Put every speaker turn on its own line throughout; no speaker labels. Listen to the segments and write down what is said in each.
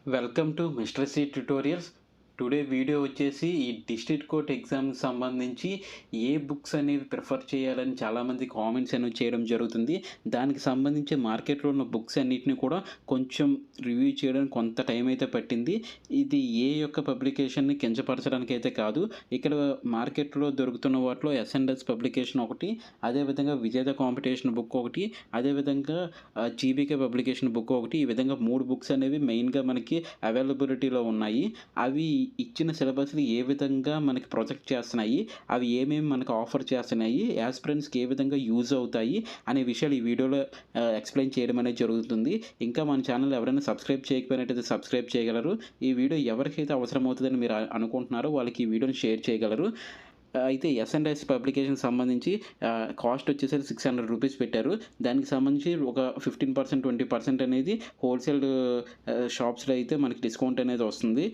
Welcome to mister C tutorials. Today video వచ్చేసి ఈ district court ఎగ్జామ్కి సంబంధించి ఏ బుక్స్ అనేవి ప్రిఫర్ చేయాలని చాలామంది కామెంట్స్ అనేవి చేయడం జరుగుతుంది. దానికి సంబంధించి మార్కెట్లో ఉన్న బుక్స్ అన్నిటిని కూడా కొంచెం రివ్యూ చేయడానికి కొంత టైం అయితే పట్టింది. ఇది ఏ యొక్క పబ్లికేషన్ని కించపరచడానికి అయితే కాదు. ఇక్కడ మార్కెట్లో దొరుకుతున్న వాటిలో ఎస్&ఎస్ పబ్లికేషన్ ఒకటి, అదేవిధంగా విజేత కాంపిటీషన్ బుక్ ఒకటి, అదేవిధంగా జీబీకే పబ్లికేషన్ బుక్ ఒకటి. ఈ విధంగా 3 బుక్స్ అనేవి మెయిన్గా మనకి అవైలబిలిటీలో ఉన్నాయి. అవి ఇచ్చిన సిలబస్‌ని ఏ విధంగా మనకి ప్రొజెక్ట్ చేస్తున్నాయి, అవి ఏమేమి మనకు ఆఫర్ చేస్తున్నాయి, యాస్పిరెంట్స్‌కి ఏ విధంగా యూజ్ అవుతాయి అనే విషయాలు ఈ వీడియోలో ఎక్స్‌ప్లెయిన్ చేయడం అనేది జరుగుతుంది. ఇంకా మన ఛానల్ ఎవరైనా సబ్స్క్రైబ్ చేయకపోయినట్టయితే సబ్స్క్రైబ్ చేయగలరు. ఈ వీడియో ఎవరికైతే అవసరమవుతుందని మీరు అనుకుంటున్నారో వాళ్ళకి ఈ వీడియోని షేర్ చేయగలరు. అయితే ఎస్&ఎస్ పబ్లికేషన్‌కి సంబంధించి కాస్ట్ వచ్చేసరికి ₹600 పెట్టారు. దానికి సంబంధించి ఒక 15%, 20% అనేది హోల్‌సేల్ షాప్స్‌లో అయితే మనకి డిస్కౌంట్ అనేది వస్తుంది.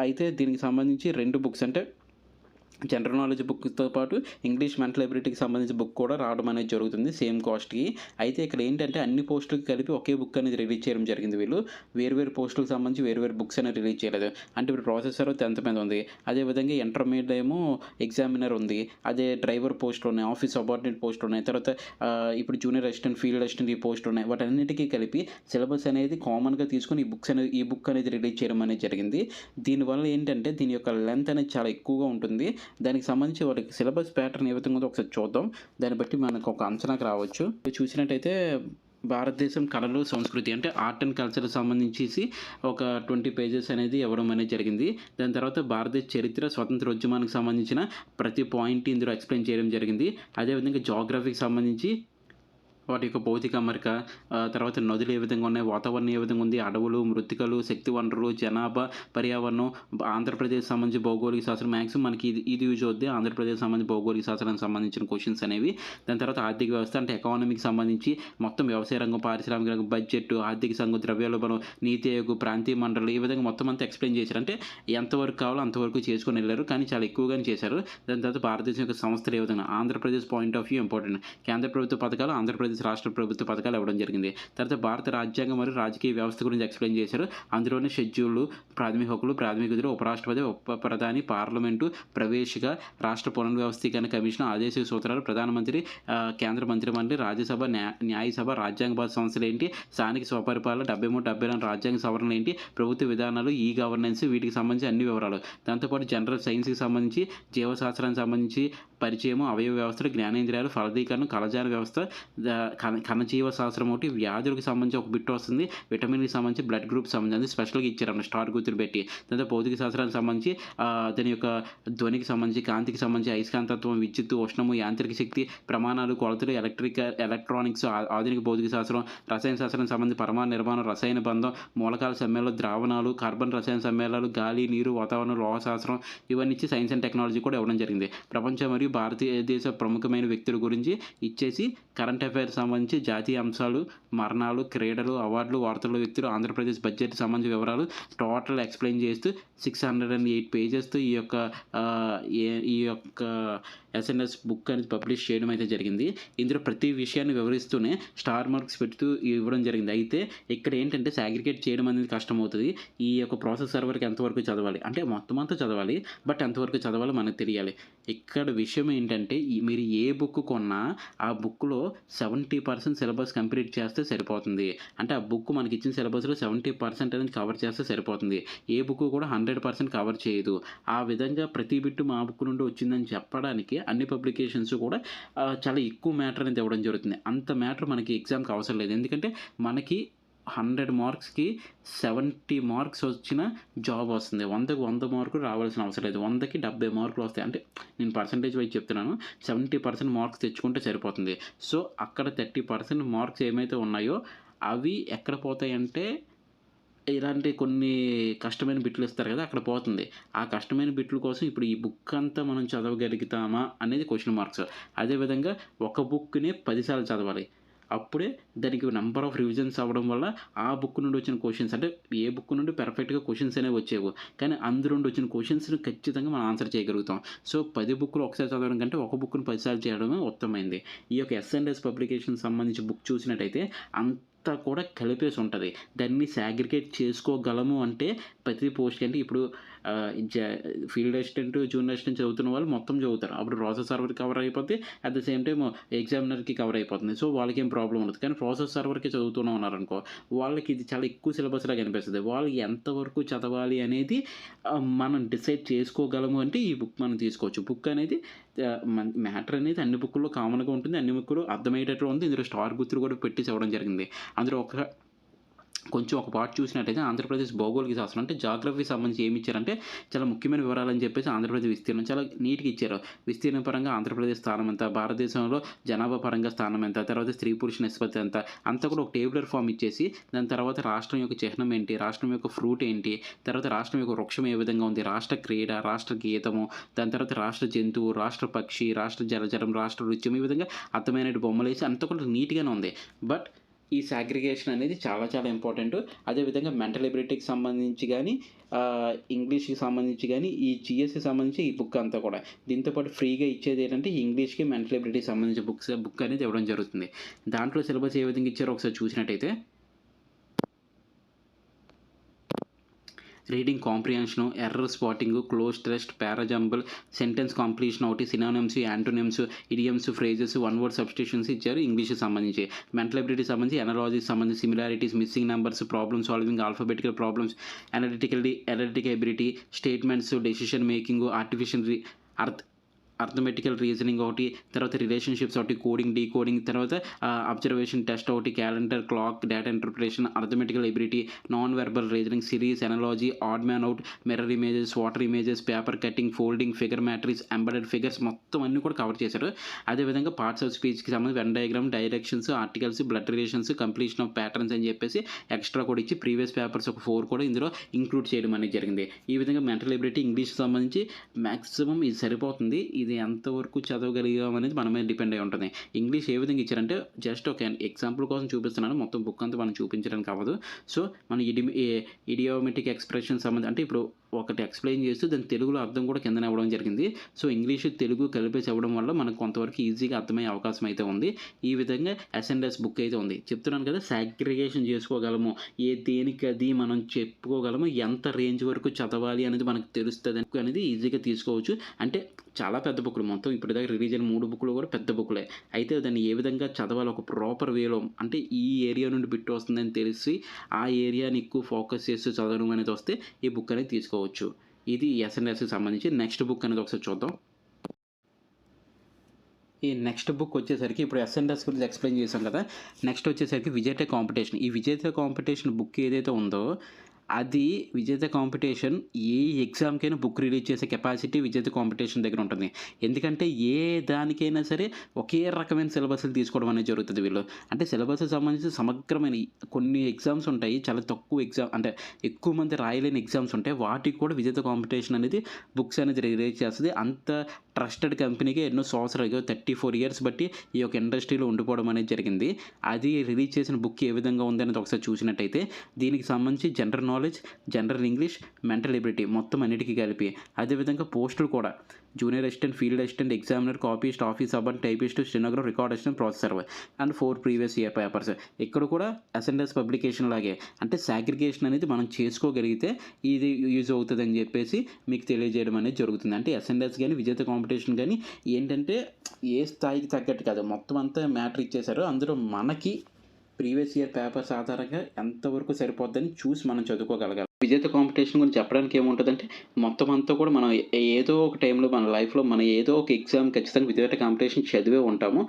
అయితే దీనికి సంబంధించి 2 బుక్స్ అంటే జనరల్ నాలెడ్జ్ బుక్‌తో పాటు ఇంగ్లీష్ మెంటల్ ఎబిలిటీకి సంబంధించిన బుక్ కూడా రావడం అనేది జరుగుతుంది సేమ్ కాస్ట్‌కి. అయితే ఇక్కడ ఏంటంటే అన్ని పోస్టులకి కలిపి ఒకే బుక్ అనేది రిలీజ్ చేయడం జరిగింది వీళ్ళు. వేరు పోస్టులకు సంబంధించి వేరు బుక్స్ అనేది రిలీజ్ చేయలేదు. అంటే ఇప్పుడు ప్రాసెసర్ 10th మీద ఉంది. అదేవిధంగా ఇంటర్మీడియేట్ ఏమో ఎగ్జామినర్ ఉంది. అదే డ్రైవర్ పోస్టులు ఉన్నాయి, ఆఫీస్ సబార్డినేట్ పోస్టులు ఉన్నాయి. తర్వాత ఇప్పుడు జూనియర్ అసిస్టెంట్, ఫీల్డ్ అసిస్టెంట్ ఈ పోస్టులు ఉన్నాయి. వాటన్నిటికీ కలిపి సిలబస్ అనేది కామన్‌గా తీసుకొని ఈ బుక్ అనేది రిలీజ్ చేయడం అనేది జరిగింది. దీనివల్ల ఏంటంటే దీని యొక్క లెంత్ అనేది చాలా ఎక్కువగా ఉంటుంది. దానికి సంబంధించి వాళ్ళకి సిలబస్ ప్యాటర్న్ ఏ విధంగా ఉందో ఒకసారి చూద్దాం. దాన్ని బట్టి మనకు ఒక అంచనాకు రావచ్చు. చూసినట్టయితే భారతదేశం కళలు, సంస్కృతి అంటే ఆర్ట్ అండ్ కల్చర్‌కి సంబంధించేసి ఒక 20 పేజెస్ అనేది ఇవ్వడం అనేది జరిగింది. దాని తర్వాత భారతదేశ చరిత్ర, స్వతంత్రోద్యమానికి సంబంధించిన ప్రతి పాయింట్ ఇందులో ఎక్స్‌ప్లెయిన్ చేయడం జరిగింది. అదేవిధంగా జియోగ్రఫీకి సంబంధించి వాటి యొక్క భౌతిక అమరిక, తర్వాత నదులు ఏ విధంగా ఉన్నాయి, వాతావరణం ఏ విధంగా ఉంది, అడవులు, మృత్తికలు, శక్తి వనరులు, జనాభా, పర్యావరణం, ఆంధ్రప్రదేశ్ సంబంధించి భౌగోళిక శాస్త్రం మ్యాక్సిమం మనకి ఇది యూజ్ అవుద్ది. ఆంధ్రప్రదేశ్ సంబంధించి భౌగోళిక శాస్త్రానికి సంబంధించిన క్వశ్చన్స్ అనేవి. దాని తర్వాత ఆర్థిక వ్యవస్థ అంటే ఎకానమీకి సంబంధించి మొత్తం వ్యవసాయ రంగం, పారిశ్రామిక రంగం, బడ్జెట్, ఆర్థిక సంఘం, ద్రవ్యోల్బణం, నీతి ఆయోగ్, ప్రాంతీయ మండలి ఈ విధంగా మొత్తం అంతా ఎక్స్‌ప్లెయిన్ చేశారు. అంటే ఎంతవరకు కావాలో అంతవరకు చేసుకొని వెళ్ళారు. కానీ చాలా ఎక్కువగానే చేశారు. దాని తర్వాత భారతదేశం యొక్క సంస్థలు ఏ విధంగా Andhra Pradesh point of view important. కేంద్ర ప్రభుత్వ పథకాలు, ఆంధ్రప్రదేశ్ రాష్ట్ర ప్రభుత్వ పథకాలు ఇవ్వడం జరిగింది. తర్వాత భారత రాజ్యాంగం మరియు రాజకీయ వ్యవస్థ గురించి ఎక్స్‌ప్లెయిన్ చేశారు. అందులోనే షెడ్యూల్లు, ప్రాథమిక హక్కులు, ప్రాథమిక విధులు, ఉపరాష్ట్రపతి, ఉప ప్రధాని, పార్లమెంటు, ప్రవేశిక, రాష్ట్ర పునర్వ్యవస్థీకరణ కమిషన్, ఆదేశిక సూత్రాలు, ప్రధానమంత్రి, కేంద్ర మంత్రిమండలి, రాజ్యసభ, న్యాయసభ, రాజ్యాంగబద్ధ సంస్థలు ఏంటి, స్థానిక స్వపరిపాలన, 73, 74 రాజ్యాంగ సవరణలు ఏంటి, ప్రభుత్వ విధానాలు, ఈ గవర్నెన్స్ వీటికి సంబంధించి అన్ని వివరాలు. దాంతోపాటు జనరల్ సైన్స్‌కి సంబంధించి, జీవశాస్త్రానికి సంబంధించి పరిచయము, అవయవ వ్యవస్థలు, జ్ఞానేంద్రియాలు, ఫలదీకరణ, కణజాల వ్యవస్థ, కణజీవ శాస్త్రం ఒకటి, వ్యాధులకు సంబంధించి ఒక బిట్ వస్తుంది, విటమిన్‌కి సంబంధించి, బ్లడ్ గ్రూప్ సంబంధించి స్పెషల్‌గా ఇచ్చారన్నమాట స్టార్ గుర్తులు పెట్టి. దాంతో భౌతిక శాస్త్రానికి సంబంధించి దాని యొక్క ధ్వనికి సంబంధించి, కాంతికి సంబంధించి, అయస్కాంతత్వం, విద్యుత్తు, ఉష్ణము, యాంత్రిక శక్తి, ప్రమాణాలు, కొలతలు, ఎలక్ట్రానిక్స్, ఆధునిక భౌతిక శాస్త్రం, రసాయన శాస్త్రానికి సంబంధించి పరమాణు నిర్మాణం, రసాయన బంధం, మూలకాల సమ్మేళనాలు, ద్రావణాలు, కార్బన్ రసాయన సమ్మేళనాలు, గాలి, నీరు, వాతావరణం, లోహ శాస్త్రం ఇవన్నీ ఇచ్చి సైన్స్ అండ్ టెక్నాలజీ కూడా ఇవ్వడం జరిగింది. ప్రపంచం మరియు భారతదేశ ప్రముఖమైన వ్యక్తుల గురించి ఇచ్చేసి కరెంట్ అఫైర్స్ సంబంధించి జాతీయ అంశాలు, మరణాలు, క్రీడలు, అవార్డులు, వార్తలు, వ్యక్తులు, ఆంధ్రప్రదేశ్ బడ్జెట్‌కి సంబంధించిన వివరాలు టోటల్ ఎక్స్‌ప్లెయిన్ చేస్తూ 608 పేజెస్‌తో ఈ యొక్క ఎస్&ఎస్ బుక్ అనేది పబ్లిష్ చేయడం అయితే జరిగింది. ఇందులో ప్రతి విషయాన్ని వివరిస్తూనే స్టార్ మార్క్స్ పెడుతూ ఇవ్వడం జరిగింది. అయితే ఇక్కడ ఏంటంటే సాగ్రిగేట్ చేయడం అనేది కష్టమవుతది. ఈ యొక్క ప్రాసెస్ సర్వర్‌కి ఎంతవరకు చదవాలి అంటే మొత్తం అంతా చదవాలి. బట్ ఎంతవరకు చదవాలో మనకు తెలియాలి. ఇక్కడ విషయం ఏంటంటే మీరు ఏ బుక్ కొన్నా ఆ బుక్‌లో 70% సిలబస్ కంప్లీట్ చేస్తే సరిపోతుంది. అంటే ఆ బుక్ మనకిచ్చిన సిలబస్‌లో 70% అనేది కవర్ చేస్తే సరిపోతుంది. ఏ బుక్ కూడా 100% కవర్ చేయదు. ఆ విధంగా ప్రతి బిట్ మా బుక్ నుండి వచ్చిందని చెప్పడానికి అన్ని పబ్లికేషన్స్ కూడా చాలా ఎక్కువ మ్యాటర్ అనేది ఇవ్వడం జరుగుతుంది. అంత మ్యాటర్ మనకి ఎగ్జామ్‌కి అవసరం లేదు. ఎందుకంటే మనకి 100 మార్క్స్‌కి 70 మార్క్స్ వచ్చిన జాబ్ వస్తుంది. 100కి 100 మార్కులు రావాల్సిన అవసరం లేదు. 100కి 70 మార్కులు వస్తాయి. అంటే నేను పర్సెంటేజ్ వైస్ చెప్తున్నాను. 70% మార్క్స్ తెచ్చుకుంటే సరిపోతుంది. సో, అక్కడ 30% మార్క్స్ ఏమైతే ఉన్నాయో అవి ఎక్కడ పోతాయంటే ఇలాంటి కొన్ని కష్టమైన బిట్లు ఇస్తారు కదా! అక్కడ పోతుంది. ఆ కష్టమైన బిట్ల కోసం ఇప్పుడు ఈ బుక్ అంతా మనం చదవగలుగుతామా అనేది క్వెషన్ మార్క్స్. అదేవిధంగా ఒక బుక్‌నే 10 సార్లు చదవాలి. అప్పుడే దానికి నంబర్ ఆఫ్ రివిజన్స్ అవ్వడం వల్ల ఆ బుక్ నుండి వచ్చిన క్వెషన్స్ అంటే ఏ బుక్ నుండి పర్ఫెక్ట్‌గా క్వెషన్స్ అనేవి వచ్చేవు. కానీ అందులో నుండి వచ్చిన క్వెషన్స్‌ని ఖచ్చితంగా మనం ఆన్సర్ చేయగలుగుతాం. సో, 10 బుక్‌లు ఒకసారి చదవడం కంటే ఒక బుక్‌ని 10 సార్లు చేయడమే ఉత్తమమైంది. ఈ యొక్క ఎస్&ఎస్ పబ్లికేషన్‌కి సంబంధించి బుక్ చూసినట్టయితే అంత అంతా కూడా కలిపేసి ఉంటది. దాన్ని సాగ్రిగేట్ చేసుకోగలము అంటే ప్రతి పోస్ట్‌కి అంటే ఇప్పుడు ఆహ్, జ ఫీల్డ్ అసిస్టెంట్, జూనియర్ అసిస్టెంట్ చదువుతున్న వాళ్ళు మొత్తం చదువుతారు. అప్పుడు ప్రాసెస్ సర్వర్ కవర్ అయిపోద్ది. అట్ ద సేమ్ టైమ్ ఎగ్జామినర్‌కి కవర్ అయిపోతుంది. సో, వాళ్ళకేం ప్రాబ్లమ్ ఉండదు. కానీ ప్రాసెస్ సర్వర్‌కి చదువుతూనే ఉన్నారనుకో, వాళ్ళకి ఇది చాలా ఎక్కువ సిలబస్ లాగా అనిపిస్తది. వాళ్ళు ఎంతవరకు చదవాలి అనేది మనం డిసైడ్ చేసుకోగలము అంటే ఈ బుక్ మనం తీసుకోవచ్చు. బుక్ అనేది మ్యాటర్ అనేది అన్ని బుక్కుల్లో కామన్‌గా ఉంటుంది. అన్ని బుక్కులు అర్థమయ్యేటట్లు ఉంది. ఇందులో స్టార్ గుర్తులు కూడా పెట్టేసి ఇవ్వడం జరిగింది. అందులో కొంచెం ఒక పార్ట్ చూసినట్టయితే ఆంధ్రప్రదేశ్ భౌగోళిక శాస్త్రం అంటే జాగ్రఫీకి సంబంధించి ఏమి ఇచ్చారంటే చాలా ముఖ్యమైన వివరాలని చెప్పేసి ఆంధ్రప్రదేశ్ విస్తీర్ణం చాలా నీట్‌గా ఇచ్చారు. విస్తీర్ణం పరంగా ఆంధ్రప్రదేశ్ స్థానం ఎంత, భారతదేశంలో జనాభా పరంగా స్థానం ఎంత, తర్వాత స్త్రీ పురుష నిష్పత్తి ఎంత, అంతా కూడా ఒక టేబులర్ ఫార్మ్ ఇచ్చేసి దాని తర్వాత రాష్ట్రం యొక్క చిహ్నం ఏంటి, రాష్ట్రం యొక్క ఫ్రూట్ ఏంటి, తర్వాత రాష్ట్రం యొక్క వృక్షం ఏ విధంగా ఉంది, రాష్ట్ర క్రీడ, రాష్ట్ర గీతము, దాని తర్వాత రాష్ట్ర జంతువు, రాష్ట్ర పక్షి, రాష్ట్ర జలచరం, రాష్ట్ర నృత్యం ఈ విధంగా అర్థమైనట్టు బొమ్మలేసి అంతా కూడా నీట్‌గానే ఉంది. బట్ ఈ సాగ్రిగేషన్ అనేది చాలా చాలా ఇంపార్టెంటు. అదేవిధంగా మెంటల్ ఎబిలిటీకి సంబంధించి గానీ, ఇంగ్లీష్‌కి సంబంధించి గానీ, ఈ జీఎస్‌కి సంబంధించి ఈ బుక్ అంతా కూడా. దీంతో పాటు ఫ్రీగా ఇచ్చేదేంటంటే ఇంగ్లీష్‌కి, మెంటల్ ఎబిలిటీకి సంబంధించిన బుక్ అనేది ఇవ్వడం జరుగుతుంది. దాంట్లో సిలబస్ ఏ విధంగా ఇచ్చారో ఒకసారి చూసినట్టయితే reading comprehension, error spotting, cloze test, para jumble, sentence completion ఒకటి, synonyms, antonyms, idioms, phrases, one word substitutions ఇచ్చారు ఇంగ్లీష్‌కి సంబంధించి. మెంటల్ ఎబిలిటీకి సంబంధించి ఎనాలజీకి సంబంధించి similarities, missing numbers, problem solving, alphabetical problems, analytical ability, statements, decision making, arithmetical reasoning ఒకటి, తర్వాత రిలేషన్‌షిప్స్ ఒకటి, కోడింగ్, డీకోడింగ్, తర్వాత అబ్జర్వేషన్ టెస్ట్ ఒకటి, calendar, clock, data interpretation, arithmetical ability, non verbal reasoning, series, analogy, odd man out, mirror images, water images, paper cutting, folding, figure matrix, embedded figures మొత్తం అన్నీ కూడా cover చేశారు. అదేవిధంగా parts of స్పీచ్‌కి సంబంధించి Venn diagram, directions, articles, blood relations, completion of patterns అని చెప్పేసి extra కూడా ఇచ్చి ప్రీవియస్ పేపర్స్ ఒక 4 కూడా ఇందులో ఇంక్లూడ్ చేయడం అనేది జరిగింది. ఈ విధంగా మెంటల్ ఎబిలిటీ ఇంగ్లీష్‌కి సంబంధించి మాక్సిమం ఇది సరిపోతుంది. ఇది ఎంతవరకు చదవగలిగాం అనేది మన మీద డిపెండ్ అయి ఉంటుంది. ఇంగ్లీష్ ఏ విధంగా ఇచ్చారంటే జస్ట్ ఒక ఎగ్జాంపుల్ కోసం చూపిస్తున్నాను. మొత్తం బుక్ అంతా మనం చూపించడానికి అవ్వదు. సో, మన ఇడియోమెటిక్ ఎక్స్‌ప్రెషన్ సంబంధించి అంటే ఇప్పుడు ఒకటి ఎక్స్‌ప్లెయిన్ చేస్తూ దాని తెలుగులో అర్థం కూడా కిందనే ఇవ్వడం జరిగింది. సో, ఇంగ్లీషు, తెలుగు కలిపేసి ఇవ్వడం వల్ల మనకు కొంతవరకు ఈజీగా అర్థమయ్యే అవకాశం అయితే ఉంది. ఈ విధంగా ఎస్&ఎస్ బుక్ అయితే ఉంది. చెప్తున్నాను కదా సాగ్రిగేషన్ చేసుకోగలము. దేనికది మనం చెప్పుకోగలము. ఎంత రేంజ్ వరకు చదవాలి అనేది మనకు తెలుస్తది అనేది ఈజీగా తీసుకోవచ్చు. అంటే చాలా పెద్ద బుక్‌లు మొత్తం ఇప్పటిదాకా రిలీజ్ అయిన 3 బుక్‌లు కూడా పెద్ద బుక్‌లే. అయితే దాన్ని ఏ విధంగా చదవాలో ఒక ప్రాపర్ వేలో అంటే ఈ ఏరియా నుండి బిట్ వస్తుందని తెలిసి ఆ ఏరియాని ఎక్కువ ఫోకస్ చేస్తూ చదవడం అనేది వస్తే ఈ బుక్ అనేది తీసుకోవచ్చు. ఇది ఎస్&ఎస్‌కి సంబంధించి. నెక్స్ట్ బుక్ అనేది ఒకసారి చూద్దాం. ఈ నెక్స్ట్ బుక్ వచ్చేసరికి ఇప్పుడు ఎస్&ఎస్ గురించి ఎక్స్‌ప్లెయిన్ చేశాం కదా! నెక్స్ట్ వచ్చేసరికి విజేత కాంపిటీషన్. ఈ విజేత కాంపిటీషన్ బుక్ ఏదైతే ఉందో అది విజేత కాంపిటీషన్ ఏ ఎగ్జామ్‌కైనా బుక్ రిలీజ్ చేసే కెపాసిటీ విజేత కాంపిటీషన్ దగ్గర ఉంటుంది. ఎందుకంటే ఏ దానికైనా సరే ఒకే రకమైన సిలబస్‌లు తీసుకోవడం అనేది జరుగుతది వీళ్ళు. అంటే సిలబస్‌కి సంబంధించి సమగ్రమైన కొన్ని ఎగ్జామ్స్ ఉంటాయి. చాలా తక్కువ అంటే ఎక్కువ మంది రాయలేని ఎగ్జామ్స్ ఉంటాయి. వాటికి కూడా విజేత కాంపిటీషన్ అనేది బుక్స్ అనేది రిలీజ్ చేస్తది. అంత ట్రస్టెడ్ కంపెనీకి ఎన్నో సంవత్సరాలుగా 34 ఇయర్స్ బట్టి ఈ యొక్క ఇండస్ట్రీలో ఉండిపోవడం అనేది జరిగింది. అది రిలీజ్ చేసిన బుక్ ఏ విధంగా ఉందనేది ఒకసారి చూసినట్టయితే దీనికి సంబంధించి general knowledge, general English, mental ability మొత్తం అన్నిటికి కలిపి. అదేవిధంగా పోస్టులు కూడా junior assistant, field assistant, examiner, copyist, office subordinate, typist, stenographer, record assistant, process server and 4 previous year papers. ఇక్కడ కూడా ఎస్&ఎస్ పబ్లికేషన్ లాగే అంటే సాగ్రిగేషన్ అనేది మనం చేసుకోగలిగితే ఇది యూజ్ అవుతుందని చెప్పేసి మీకు తెలియజేయడం అనేది జరుగుతుంది. అంటే ఎస్&ఎస్ కానీ విజేత కాంపిటీషన్ కానీ ఏంటంటే ఏ స్థాయికి తగ్గట్టు కాదు మొత్తం అంతా మ్యాటర్ ఇచ్చేశారు. అందులో మనకి ప్రీవియస్ ఇయర్ పేపర్స్ ఆధారంగా ఎంతవరకు సరిపోద్దని చూసి మనం చదువుకోగలగాలి. విజేత కాంపిటీషన్ గురించి చెప్పడానికి ఏముంటుందంటే మొత్తం అంతా కూడా మనం ఏదో ఒక టైంలో మన లైఫ్‌లో మనం ఏదో ఒక ఎగ్జామ్ ఖచ్చితంగా విజేత కాంపిటీషన్ చదివే ఉంటాము.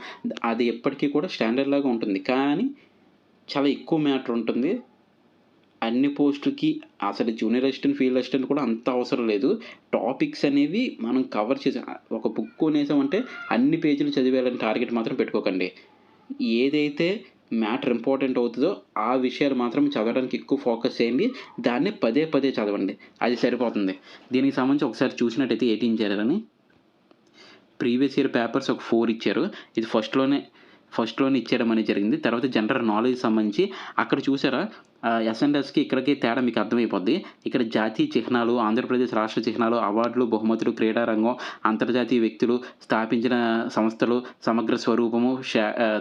అది ఎప్పటికీ కూడా స్టాండర్డ్ లాగా ఉంటుంది. కానీ చాలా ఎక్కువ మ్యాటర్ ఉంటుంది. అన్ని పోస్టులకి అసలు జూనియర్ అసిస్టెంట్, ఫీల్డ్ అసిస్టెంట్ కూడా అంత అవసరం లేదు. టాపిక్స్ అనేవి మనం కవర్ చేసాం. ఒక బుక్ కొనేసామంటే అన్ని పేజీలు చదివేయాలని టార్గెట్ మాత్రం పెట్టుకోకండి. ఏదైతే మ్యాటర్ ఇంపార్టెంట్ అవుతుందో ఆ విషయాలు మాత్రం చదవడానికి ఎక్కువ ఫోకస్ చేయండి. దాన్ని పదే పదే చదవండి. అది సరిపోతుంది. దీనికి సంబంధించి ఒకసారి చూసినట్టయితే ఏటి ఇచ్చారని ప్రీవియస్ ఇయర్ పేపర్స్ ఒక 4 ఇచ్చారు. ఇది ఫస్ట్‌లోనే ఇచ్చేయడం అనేది జరిగింది. తర్వాత జనరల్ నాలెడ్జ్‌కి సంబంధించి అక్కడ చూసారా ఎస్&ఎస్‌కి ఇక్కడికి తేడా మీకు అర్థమైపోద్ది. ఇక్కడ జాతీయ చిహ్నాలు, ఆంధ్రప్రదేశ్ రాష్ట్ర చిహ్నాలు, అవార్డులు, బహుమతులు, క్రీడా రంగం, అంతర్జాతీయ వ్యక్తులు, స్థాపించిన సంస్థలు, సమగ్ర స్వరూపము,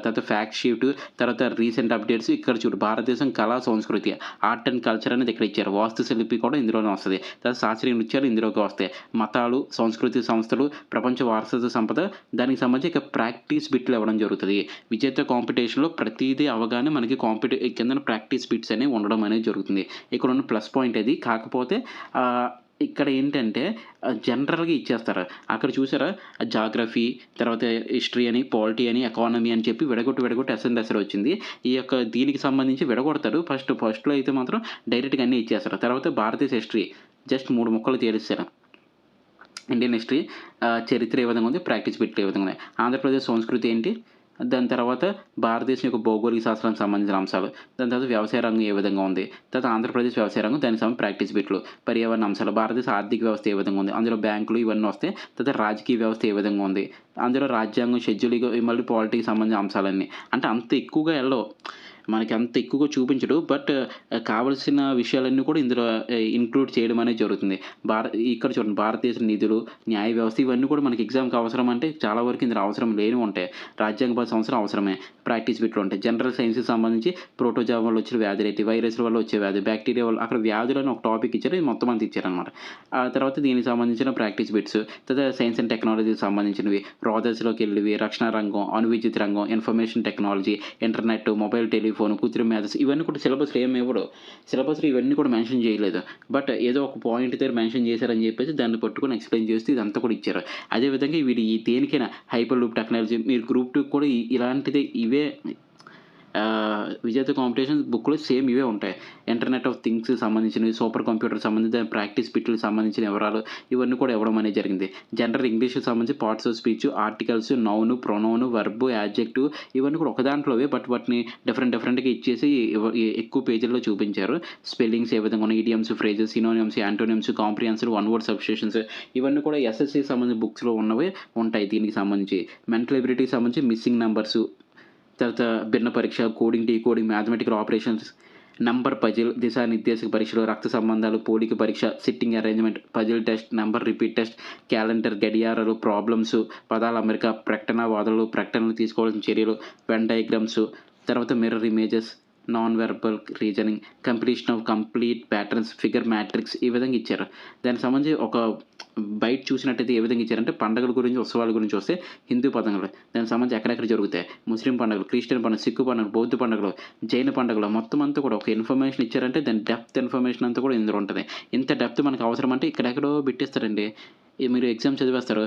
తర్వాత ఫ్యాక్ట్ షీటు, తర్వాత రీసెంట్ అప్డేట్స్. ఇక్కడ చూడు భారతదేశం కళా, సంస్కృతి, ఆర్ట్ అండ్ కల్చర్ అనేది ఇక్కడ ఇచ్చారు. వాస్తుశిల్పి కూడా ఇందులోనే వస్తది. తర్వాత శాస్త్రీయ నృత్యాలు ఇందులోకి వస్తాయి. మతాలు, సంస్కృతి సంస్థలు, ప్రపంచ వారసత్వ సంపద, దానికి సంబంధించి ఇక ప్రాక్టీస్ బిట్లు ఇవ్వడం జరుగుతది. విజేత కాంపిటీషన్‌లో ప్రతీదీ అవ్వగానే మనకి కిందన ప్రాక్టీస్ బిట్స్ అనేవి ఉండడం అనేది జరుగుతుంది. ఇక్కడున్న ప్లస్ పాయింట్ అది. కాకపోతే ఇక్కడ ఏంటంటే జనరల్‌గా ఇచ్చేస్తారు. అక్కడ చూసారా జాగ్రఫీ, తర్వాత హిస్టరీ అని, పాలిటీ అని, ఎకానమీ అని చెప్పి విడగొట్టి ఎస్&ఎస్‌లో వచ్చింది. ఈ యొక్క దీనికి సంబంధించి విడగొడతారు. ఫస్ట్‌లో అయితే మాత్రం డైరెక్ట్‌గా అన్నీ ఇచ్చేస్తారు. తర్వాత భారతదేశ హిస్టరీ జస్ట్ 3 ముక్కలు తేలిస్తారు. ఇండియన్ హిస్టరీ, చరిత్ర ఏ విధంగా ఉంది, ప్రాక్టీస్ బిట్లు ఏ విధంగా ఉన్నాయి. ఆంధ్రప్రదేశ్ సంస్కృతి ఏంటి, దాని తర్వాత భారతదేశం యొక్క భౌగోళిక శాస్త్రానికి సంబంధించిన అంశాలు, దాని తర్వాత వ్యవసాయ రంగం ఏ విధంగా ఉంది, తర్వాత ఆంధ్రప్రదేశ్ వ్యవసాయ రంగం, దానికి సంబంధించి ప్రాక్టీస్ బిట్లు, పర్యావరణ అంశాలు, భారతదేశ ఆర్థిక వ్యవస్థ ఏ విధంగా ఉంది, అందులో బ్యాంకులు ఇవన్నీ వస్తాయి. తర్వాత రాజకీయ వ్యవస్థ ఏ విధంగా ఉంది, అందులో రాజ్యాంగం, షెడ్యూల్, మళ్ళీ పాలిటీకి సంబంధించిన అంశాలన్నీ. అంటే అంత ఎక్కువగా వెళ్ళవు, మనకి అంత ఎక్కువగా చూపించడు. బట్ కావాల్సిన విషయాలన్నీ కూడా ఇందులో ఇంక్లూడ్ చేయడం అనేది జరుగుతుంది. ఇక్కడ చూడండి భారతదేశ నిధులు, న్యాయ వ్యవస్థ ఇవన్నీ కూడా మనకి ఎగ్జామ్‌కి అవసరం అంటే చాలా వరకు ఇందులో అవసరం లేనివి ఉంటాయి. రాజ్యాంగబద్ధ సంవత్సరం అవసరమే. ప్రాక్టీస్ బిట్లు ఉంటాయి. జనరల్ సైన్స్‌కి సంబంధించి ప్రోటోజోవా వల్ల వచ్చిన వ్యాధులేంటి, వైరస్‌ల వల్ల వచ్చే వ్యాధి, బ్యాక్టీరియా వల్ల అక్కడ వ్యాధులని ఒక టాపిక్ ఇచ్చారు. ఇది మొత్తం అంతా ఇచ్చారనమాట. ఆ తర్వాత దీనికి సంబంధించిన ప్రాక్టీస్ బిట్స్, తర్వాత సైన్స్ అండ్ టెక్నాలజీకి సంబంధించినవి, రాదర్స్‌లోకి వెళ్ళివి, రక్షణ రంగం, అణు విద్యుత్ రంగం, information technology, internet, mobile telephone, కృత్రిమ మేధస్సు ఇవన్నీ కూడా సిలబస్‌లో ఏమి ఇవ్వడు. సిలబస్‌లో ఇవన్నీ కూడా మెన్షన్ చేయలేదు. బట్ ఏదో ఒక పాయింట్ దగ్గర మెన్షన్ చేశారని చెప్పేసి దాన్ని పట్టుకొని ఎక్స్‌ప్లెయిన్ చేస్తూ ఇదంతా కూడా ఇచ్చారు. అదే విధంగా ఈ దేనికైనా హైపర్ లూప్ టెక్నాలజీ మీరు గ్రూప్ 2 కూడా ఇలాంటిదే ఇవే విజేత కాంపిటీషన్ బుక్‌లో సేమ్ ఇవే ఉంటాయి. ఇంటర్నెట్ ఆఫ్ థింగ్స్‌కి సంబంధించినవి, సూపర్ కంప్యూటర్‌కి సంబంధించిన ప్రాక్టీస్ బిట్‌లకు సంబంధించిన వివరాలు ఇవన్నీ కూడా ఇవ్వడం అనేది జరిగింది. జనరల్ ఇంగ్లీష్‌కి సంబంధించి parts of speech, articles, noun, pronoun, verb, adjective ఇవన్నీ కూడా ఒక దాంట్లోవే. బట్ వాటిని డిఫరెంట్‌గా ఇచ్చేసి ఎక్కువ పేజీల్లో చూపించారు. స్పెల్లింగ్స్ ఏ విధంగా ఉన్నాయి, idioms, phrases, synonyms, antonyms, comprehensive, one word substitutions ఇవన్నీ కూడా ఎస్ఎస్‌సికి సంబంధించిన బుక్స్‌లో ఉన్నవే ఉంటాయి. దీనికి సంబంధించి మెంటల్ ఎబిలిటీకి సంబంధించి మిస్సింగ్ నంబర్స్, తర్వాత భిన్న పరీక్ష, coding, decoding, mathematical operations, number puzzle, దిశానిర్దేశక పరీక్షలు, రక్త సంబంధాలు, పోలిక పరీక్ష, sitting arrangement, puzzle test, number repeat test, calendar, గడియారాలు, ప్రాబ్లమ్స్, పదాల అమరిక, ప్రకటన వాదనలు, ప్రకటనలు తీసుకోవాల్సిన చర్యలు, వెన్ డయాగ్రామ్స్, తర్వాత mirror images, non verbal reasoning, completion of complete patterns, figure matrix ఈ విధంగా ఇచ్చారు. దానికి సంబంధించి ఒక బయట చూసినట్టయితే ఏ విధంగా ఇచ్చారంటే పండుగల గురించి, ఉత్సవాల గురించి వస్తే హిందూ పండుగలు, దానికి సంబంధించి ఎక్కడెక్కడ జరుగుతాయి, ముస్లిం పండుగలు, క్రిస్టియన్ పండుగలు, సిక్కు పండుగలు, బౌద్ధ పండుగలు, జైన పండుగలు మొత్తం అంతా కూడా ఒక ఇన్ఫర్మేషన్ ఇచ్చారంటే దాని డెప్త్ ఇన్ఫర్మేషన్ అంతా కూడా ఇందులో ఉంటుంది. ఇంత డెప్త్ మనకు అవసరం అంటే ఇక్కడెక్కడో పెట్టేస్తారండి. మీరు ఎగ్జామ్ చదివేస్తారు.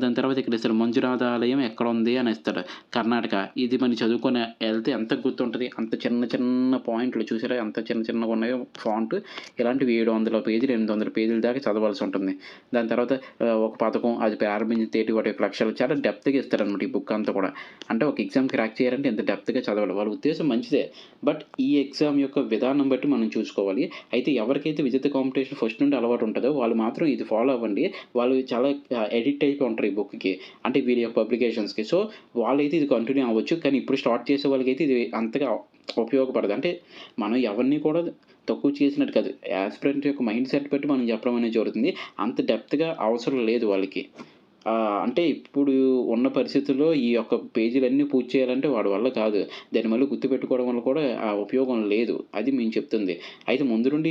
దాని తర్వాత ఇక్కడ ఇస్తారు మంజునాథ ఆలయం ఎక్కడ ఉంది అని ఇస్తాడు, కర్ణాటక. ఇది మనం చదువుకొని వెళ్తే ఎంత గుర్తుంటుంది, అంత చిన్న పాయింట్లు చూసారా ఎంత చిన్నగా ఉన్నాయో ఫాంట్. ఇలాంటివి 700 పేజీలు 800 పేజీల దాకా చదవాల్సి ఉంటుంది. దాని తర్వాత ఒక పథకం అది ప్రారంభించిన తేటి వాటి యొక్క లక్ష్యాలు చాలా డెప్త్‌గా ఇస్తారనమాట ఈ బుక్ అంతా కూడా. అంటే ఒక ఎగ్జామ్ క్రాక్ చేయాలంటే ఇంత డెప్త్‌గా చదవాలి. వాళ్ళ ఉద్దేశం మంచిదే. బట్ ఈ ఎగ్జామ్ యొక్క విధానం బట్టి మనం చూసుకోవాలి. అయితే ఎవరికైతే విజేత కాంపిటీషన్ ఫస్ట్ నుండి అలవాటు ఉంటుందో వాళ్ళు మాత్రం ఇది ఫాలో అవ్వండి. వాళ్ళు చాలా ఎడిక్ట్ అయిపోయి ఉంటారు ఈ బుక్‌కి, అంటే వీరి యొక్క పబ్లికేషన్స్‌కి. సో వాళ్ళైతే ఇది కంటిన్యూ అవ్వచ్చు. కానీ ఇప్పుడు స్టార్ట్ చేసే వాళ్ళకైతే ఇది అంతగా ఉపయోగపడదు. అంటే మనం ఎవరిని కూడా తక్కువ చేసినట్టు కాదు. యాస్పిరెంట్ యొక్క మైండ్ సెట్ బట్టి మనం చెప్పడం అనేది జరుగుతుంది. అంత డెప్త్‌గా అవసరం లేదు వాళ్ళకి. అంటే ఇప్పుడు ఉన్న పరిస్థితుల్లో ఈ యొక్క పేజీలన్నీ పూర్తి చేయాలంటే వాడి వల్ల కాదు. దాన్ని మళ్ళీ గుర్తుపెట్టుకోవడం వల్ల కూడా ఉపయోగం లేదు. అది మేము చెప్తుంది. అయితే ముందు నుండి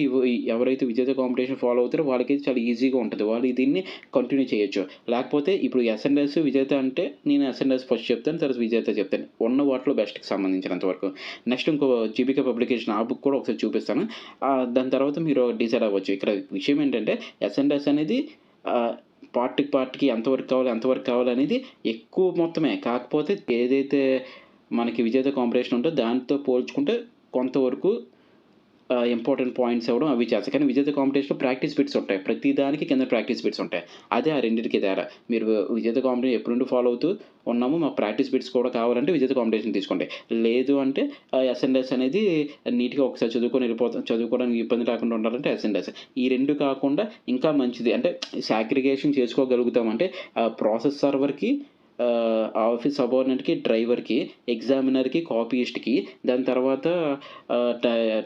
ఎవరైతే విజేత కాంపిటీషన్ ఫాలో అవుతారో వాళ్ళకైతే చాలా ఈజీగా ఉంటుంది. వాళ్ళు దీన్ని కంటిన్యూ చేయొచ్చు. లేకపోతే ఇప్పుడు ఎస్&ఎస్ విజేత అంటే నేను ఎస్&ఎస్ ఫస్ట్ చెప్తాను, తర్వాత విజేత చెప్తాను. ఉన్న వాటిలో బెస్ట్‌కి సంబంధించినంత వరకు. నెక్స్ట్ ఇంకో జీబీకే పబ్లికేషన్ ఆ బుక్ కూడా ఒకసారి చూపిస్తాను. దాని తర్వాత మీరు డిసైడ్ అవ్వచ్చు. ఇక్కడ విషయం ఏంటంటే ఎస్&ఎస్ అనేది పార్ట్‌కి ఎంతవరకు కావాలనేది ఎక్కువ మొత్తమే. కాకపోతే ఏదైతే మనకి విజేత కాంపిటీషన్ ఉందో దాంతో పోల్చుకుంటే కొంతవరకు ఇంపార్టెంట్ పాయింట్స్ ఇవ్వడం అవి చేస్తాయి. కానీ విజేత కాంపిటీషన్‌లో ప్రాక్టీస్ బిట్స్ ఉంటాయి. ప్రతి దానికి కింద ప్రాక్టీస్ బిట్స్ ఉంటాయి. అదే ఆ రెండిటికి తేడా. మీరు విజేత కాంపిటీషన్ ఎప్పటి నుండి ఫాలో అవుతూ ఉన్నాము, మాకు ప్రాక్టీస్ బిట్స్ కూడా కావాలంటే విజేత కాంపిటీషన్ తీసుకోండి. లేదు అంటే ఎస్&ఎస్ అనేది నీట్‌గా ఒకసారి చదువుకోవడానికి ఇబ్బంది లేకుండా ఉండాలంటే ఎస్&ఎస్. ఈ 2 కాకుండా ఇంకా మంచిది అంటే సాగ్రిగేషన్ చేసుకోగలుగుతామంటే ప్రాసెస్ సర్వర్‌కి ఆఫీస్ సబార్డినేట్‌కి, డ్రైవర్‌కి, ఎగ్జామినర్‌కి, కాపీయిస్ట్‌కి, దాని తర్వాత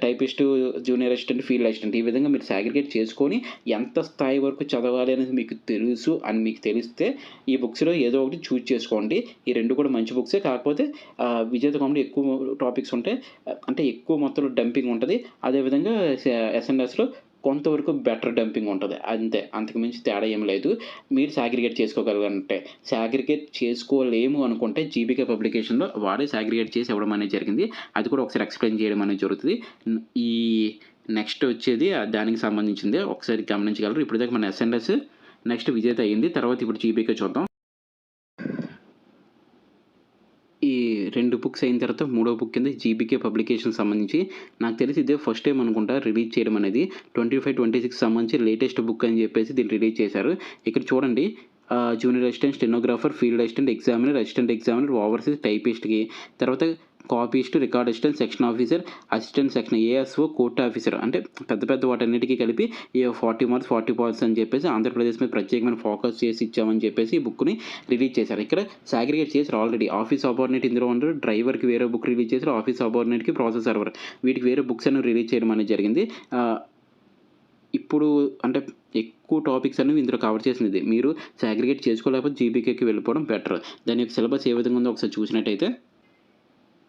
typist, junior assistant, field assistant ఈ విధంగా మీరు సాగ్రిగేట్ చేసుకొని ఎంత స్థాయి వరకు చదవాలి అనేది మీకు తెలుసు అని మీకు తెలిస్తే ఈ బుక్స్‌లో ఏదో ఒకటి చూజ్ చేసుకోండి. ఈ 2 కూడా మంచి బుక్సే. కాకపోతే విజేత కామెడీ ఎక్కువ టాపిక్స్ ఉంటాయి. అంటే ఎక్కువ మొత్తంలో డంపింగ్ ఉంటది. అదేవిధంగా ఎస్ఎన్ఎస్‌లో కొంతవరకు బెటర్ డంపింగ్ ఉంటది. అంతే. అంతకు మించి తేడా ఏమి లేదు. మీరు సాగ్రిగేట్ చేసుకోగలరంటే. సాగ్రిగేట్ చేసుకోలేము అనుకుంటే జీబీకే పబ్లికేషన్‌లో వాడే సాగ్రిగేట్ చేసి ఇవ్వడం అనేది జరిగింది. అది కూడా ఒకసారి ఎక్స్‌ప్లెయిన్ చేయడం అనేది జరుగుతది. ఈ నెక్స్ట్ వచ్చేది దానికి సంబంధించిందే. ఒకసారి గమనించగలరు. ఇప్పటిదాకా మన ఎస్ఎన్ఎస్ నెక్స్ట్ విజేత అయింది. తర్వాత ఇప్పుడు జీబీకే చూద్దాం. ఈ 2 బుక్స్ అయిన తర్వాత మూడో బుక్ కింద జీబీకే పబ్లికేషన్‌కి సంబంధించి నాకు తెలిసి ఇదే ఫస్ట్ టైమ్ అనుకుంటా రిలీజ్ చేయడం అనేది. 25, 26 సంబంధించి లేటెస్ట్ బుక్ అని చెప్పేసి దీన్ని రిలీజ్ చేశారు. ఇక్కడ చూడండి junior assistant, stenographer, field assistant, assistant examiner, overseas టైపిస్ట్‌కి, తర్వాత copyist, record assistant, section officer, assistant section ASO, court officer అంటే పెద్ద పెద్ద వాటన్నిటికి కలిపి 40 మార్క్స్, 40 పాయింట్స్ అని చెప్పేసి ఆంధ్రప్రదేశ్ మీద ప్రత్యేకమైన ఫోకస్ చేసి ఇచ్చామని చెప్పేసి ఈ బుక్‌ని రిలీజ్ చేశారు. ఇక్కడ సాగ్రిగేట్ చేశారు ఆల్రెడీ. ఆఫీస్ సబార్డినేట్ ఇందులో ఉండరు. డ్రైవర్‌కి వేరే బుక్ రిలీజ్ చేశారు. ఆఫీస్ సబార్డినేట్‌కి, ప్రాసెస్ సర్వర్ వీటికి వేరే బుక్స్ అనేవి రిలీజ్ చేయడం అనేది జరిగింది. ఇప్పుడు అంటే ఎక్కువ టాపిక్స్ అనేవి ఇందులో కవర్ చేసినది. మీరు సాగ్రిగేట్ చేసుకోలేకపోతే జీబీకేకి వెళ్ళిపోవడం బెటర్. దాని యొక్క సిలబస్ ఏ విధంగా ఉందో ఒకసారి చూసినట్టయితే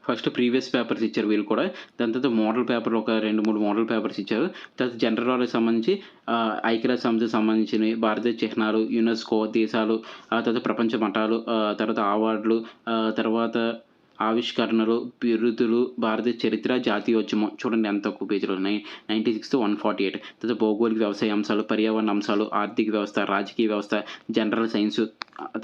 ఫస్ట్ ప్రీవియస్ పేపర్స్ ఇచ్చారు వీళ్ళు కూడా. దాని తర్వాత మోడల్ పేపర్లు ఒక 2, 3 మోడల్ పేపర్స్ ఇచ్చారు. తర్వాత జనరల్ నాలెడ్జ్‌కి సంబంధించి ఐక్యరాజ్య సమితికి సంబంధించినవి, భారతదేశ చిహ్నాలు, యునెస్కో, దేశాలు, తర్వాత ప్రపంచ మఠాలు, తర్వాత అవార్డులు, తర్వాత ఆవిష్కరణలు, బిరుదులు, భారతదేశ చరిత్ర, జాతీయోద్యమం చూడండి ఎంత తక్కువ పేజీలు ఉన్నాయి. 96-148 తర్వాత భౌగోళిక వ్యవసాయ అంశాలు, పర్యావరణ అంశాలు, ఆర్థిక వ్యవస్థ, రాజకీయ వ్యవస్థ, జనరల్ సైన్సు,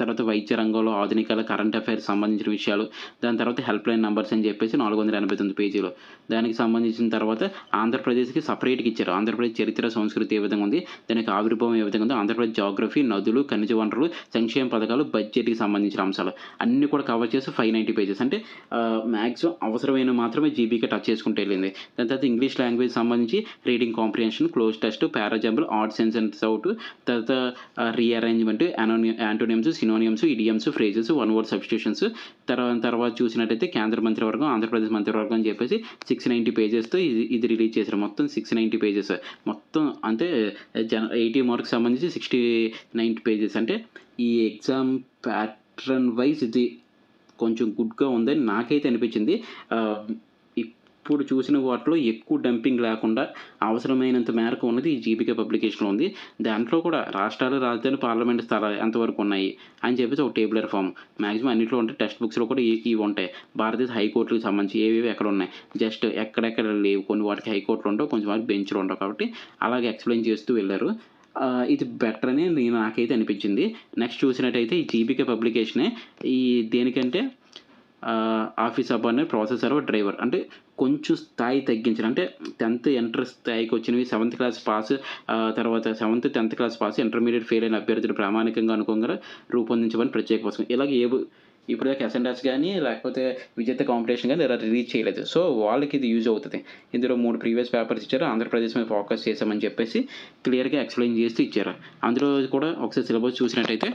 తర్వాత వైద్య రంగంలో ఆధునికాల కరెంట్ అఫైర్స్ సంబంధించిన విషయాలు, దాని తర్వాత హెల్ప్ లైన్ నంబర్స్ అని చెప్పేసి 489 పేజీలు. దానికి సంబంధించిన తర్వాత ఆంధ్రప్రదేశ్‌కి సెపరేట్‌గా ఇచ్చారు. ఆంధ్రప్రదేశ్ చరిత్ర, సంస్కృతి ఏ విధంగా ఉంది, దానికి ఆవిర్భావం ఏ విధంగా ఉందో, ఆంధ్రప్రదేశ్ జియోగ్రఫీ, నదులు, ఖనిజ వనరులు, సంక్షేమ పథకాలు, బడ్జెట్‌కి సంబంధించిన అంశాలు అన్నీ కూడా కవర్ చేసి 590 పేజెస్ అంటే మ్యాక్సిమం అవసరమైనవి మాత్రమే జీబీకే టచ్ చేసుకుంటూ వెళ్ళింది. దాని తర్వాత ఇంగ్లీష్ లాంగ్వేజ్ సంబంధించి reading comprehension, cloze test, para jumble, odd sense and sort, తర్వాత rearrangement, antonyms, synonyms, idioms, phrases, one word substitutions. తర్వాత చూసినట్టయితే కేంద్ర మంత్రివర్గం, ఆంధ్రప్రదేశ్ మంత్రివర్గం అని చెప్పేసి 690 పేజెస్‌తో ఇది రిలీజ్ చేశారు. మొత్తం 690 పేజెస్. మొత్తం అంటే 80 మార్క్స్ సంబంధించి 69 పేజెస్. అంటే ఈ ఎగ్జామ్ ప్యాటర్న్ వైజ్ ఇది కొంచెం గుడ్‌గా ఉందని నాకైతే అనిపించింది. ఇప్పుడు చూసిన వాటిలో ఎక్కువ డంపింగ్ లేకుండా అవసరమైనంత మేరకు ఉన్నది ఈ జీబీకే పబ్లికేషన్‌లో ఉంది. దాంట్లో కూడా రాష్ట్రాలు, రాజధాని, పార్లమెంట్ స్థలాలు ఎంతవరకు ఉన్నాయి అని చెప్పేసి ఒక టేబులర్ ఫార్మ్. మాక్సిమం అన్నిట్లో ఉంటాయి. టెక్స్ట్ బుక్స్‌లో కూడా ఇవి ఉంటాయి. భారతదేశ హైకోర్టులకు సంబంధించి ఏవేవి ఎక్కడ ఉన్నాయి. జస్ట్ ఎక్కడెక్కడ లేవు. కొన్ని వాటికి హైకోర్టులు ఉండవు. కొంచెం వాటికి బెంచ్‌లు ఉండవు. కాబట్టి అలాగే ఎక్స్‌ప్లెయిన్ చేస్తూ వెళ్లారు. ఇది బెటర్ అని నాకైతే అనిపించింది. నెక్స్ట్ చూసినట్టయితే ఈ జీబీకే పబ్లికేషనే దేనికంటే office subordinate, process server, driver అంటే కొంచెం స్థాయి తగ్గించడం. అంటే 10th ఇంటర్ స్థాయికి వచ్చినవి, 7th క్లాస్ పాస్, తర్వాత 7th, 10th class pass, intermediate fail అయిన అభ్యర్థులు ప్రామాణికంగా అనుకోగా రూపొందించమని ప్రత్యేక పుస్తకం. ఇలాగ ఇప్పటిదాకా ఎస్ఎన్ఎస్ కానీ లేకపోతే విజేత కాంపిటీషన్ కానీ ఇలా రిలీజ్ చేయలేదు. సో వాళ్ళకి ఇది యూజ్ అవుతుంది. ఇందులో 3 ప్రీవియస్ పేపర్స్ ఇచ్చారు. ఆంధ్రప్రదేశ్ మీద ఫోకస్ చేశామని చెప్పేసి క్లియర్‌గా ఎక్స్‌ప్లెయిన్ చేస్తూ ఇచ్చారు. అందులో కూడా ఒకసారి సిలబస్ చూసినట్టయితే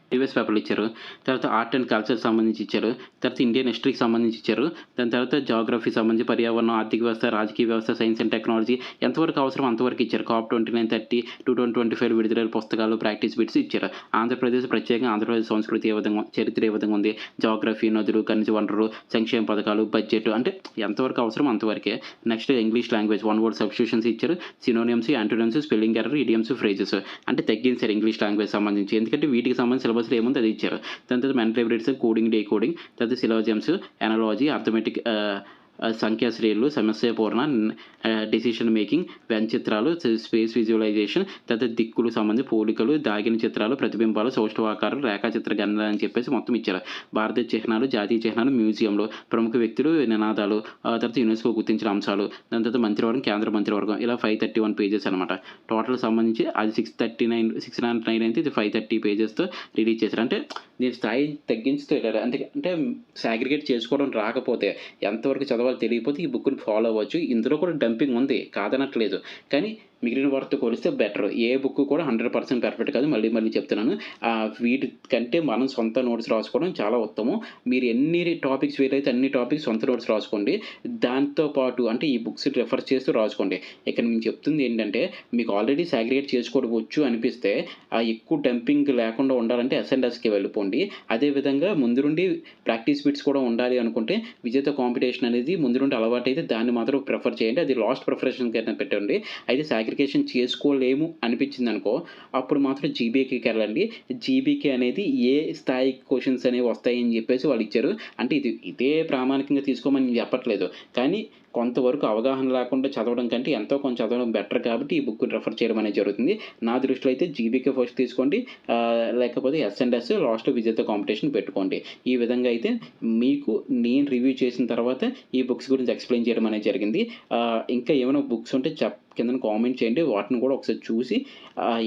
ప్రీవియస్ పేపర్లు ఇచ్చారు. తర్వాత ఆర్ట్ అండ్ కల్చర్కి సంబంధించి ఇచ్చారు. తర్వాత ఇండియన్ హిస్టరీకి సంబంధించి ఇచ్చారు. దాని తర్వాత జియోగ్రఫీకి సంబంధించి పర్యావరణం, ఆర్థిక వ్యవస్థ, రాజకీయ వ్యవస్థ, సైన్స్ అండ్ టెక్నాలజీ ఎంతవరకు అవసరం అంతవరకు ఇచ్చారు. కాప్ 2930, 2025 విడుదలైన పుస్తకాలు, ప్రాక్టీస్ బిట్స్ ఇచ్చారు. ఆంధ్రప్రదేశ్ ప్రత్యేకంగా ఆంధ్రప్రదేశ్ సంస్కృతి ఏ విధంగా, చరిత్ర ఏ విధంగా ఉంది, జియోగ్రఫీ, నదులు, ఖనిజ వనరులు, సంక్షేమ పథకాలు, బడ్జెట్ అంటే ఎంతవరకు అవసరం అంతవరకే. Next English language one word substitutions ఇచ్చారు. Synonyms, antonyms, spelling error, idioms, phrases అంటే తగ్గించారు ఇంగ్లీష్ లాంగ్వేజ్ సంబంధించి. ఎందుకంటే వీటికి సంబంధించి సిలబస్లో ఏముందో అది ఇచ్చారు. దాని తర్వాత మెంటల్ ఎబిలిటీస్, కోడింగ్, డీకోడింగ్, తర్వాత సిలోజిమ్స్, ఎనాలజీ, అర్థమెటిక్, సంఖ్యా శ్రేణులు, సమస్య పూర్ణ, డెసిషన్ మేకింగ్, వ్యంచిత్రాలు, స్పేస్ విజువలైజేషన్, తర్వాత దిక్కులు సంబంధించి పోలికలు, దాగిన చిత్రాలు, ప్రతిబింబాలు, సౌష్ఠవాకారాలు, రేఖాచిత్ర గణన అని చెప్పేసి మొత్తం ఇచ్చారు. భారతీయ చిహ్నాలు, జాతీయ చిహ్నాలు, మ్యూజియంలో ప్రముఖ వ్యక్తులు, నినాదాలు, తర్వాత యునెస్కో గుర్తించిన అంశాలు, దాని తర్వాత మంత్రివర్గం, కేంద్ర మంత్రివర్గం ఇలా 531 పేజెస్ అనమాట. టోటల్ సంబంధించి అది 609 అయితే ఇది 530 పేజెస్తో రిలీజ్ చేశారు. అంటే నేను స్థాయి తగ్గించుతూ వెళ్ళారు. అంటే సాగ్రిగేట్ చేసుకోవడం రాకపోతే ఎంతవరకు చదవాలి తెలియకపోతే ఈ బుక్‌ని ఫాలో అవ్వచ్చు. ఇందులో కూడా డంపింగ్ ఉంది కాదనట్లేదు. కానీ మిగిలిన వాటితో పోలిస్తే బెటర్. ఏ బుక్ కూడా 100% పర్ఫెక్ట్ కాదు. మళ్ళీ మళ్ళీ చెప్తున్నాను. వీటికంటే మనం సొంత నోట్స్ రాసుకోవడం చాలా ఉత్తమం. మీరు ఎన్ని టాపిక్స్ వీలైతే అన్ని టాపిక్స్ సొంత నోట్స్ రాసుకోండి. దాంతో పాటు అంటే ఈ బుక్స్ రెఫర్ చేస్తూ రాసుకోండి. ఇక్కడ నేను చెప్తుంది ఏంటంటే, మీకు ఆల్రెడీ సాగ్రిగేట్ చేసుకోవడం వచ్చు అనిపిస్తే, ఎక్కువ డంపింగ్ లేకుండా ఉండాలంటే ఎస్&ఎస్‌కి వెళ్ళిపోండి. అదేవిధంగా ముందు నుండి ప్రాక్టీస్ బిట్స్ కూడా ఉండాలి అనుకుంటే, విజేత కాంపిటీషన్ అనేది ముందు నుండి అలవాటైతే దాన్ని మాత్రం ప్రిఫర్ చేయండి. అది లాస్ట్ ప్రిఫరేషన్ కింద పెట్టండి. అయితే సాగ్రిగేషన్ చేసుకోలేము అనిపించిందనుకో, అప్పుడు మాత్రం జీబీకేకెళ్ళండి. జీబీకే అనేది ఏ స్థాయి క్వెషన్స్ అనేవి వస్తాయని చెప్పేసి వాళ్ళు ఇచ్చారు. అంటే ఇదే ప్రామాణికంగా తీసుకోమని నేను చెప్పట్లేదు. కానీ కొంతవరకు అవగాహన లేకుండా చదవడం కంటే ఎంతో కొంత చదవడం బెటర్ కాబట్టి ఈ బుక్ రెఫర్ చేయడం అనేది జరుగుతుంది. నా దృష్టిలో అయితే జీబీకే ఫస్ట్ తీసుకోండి. లేకపోతే ఎస్&ఎస్ లాస్ట్‌లో విజేత కాంపిటీషన్ పెట్టుకోండి. ఈ విధంగా అయితే మీకు నేను రివ్యూ చేసిన తర్వాత ఈ బుక్స్ గురించి ఎక్స్‌ప్లెయిన్ చేయడం అనేది జరిగింది. ఇంకా ఏమైనా బుక్స్ ఉంటే కిందన కామెంట్ చేయండి. వాటిని కూడా ఒకసారి చూసి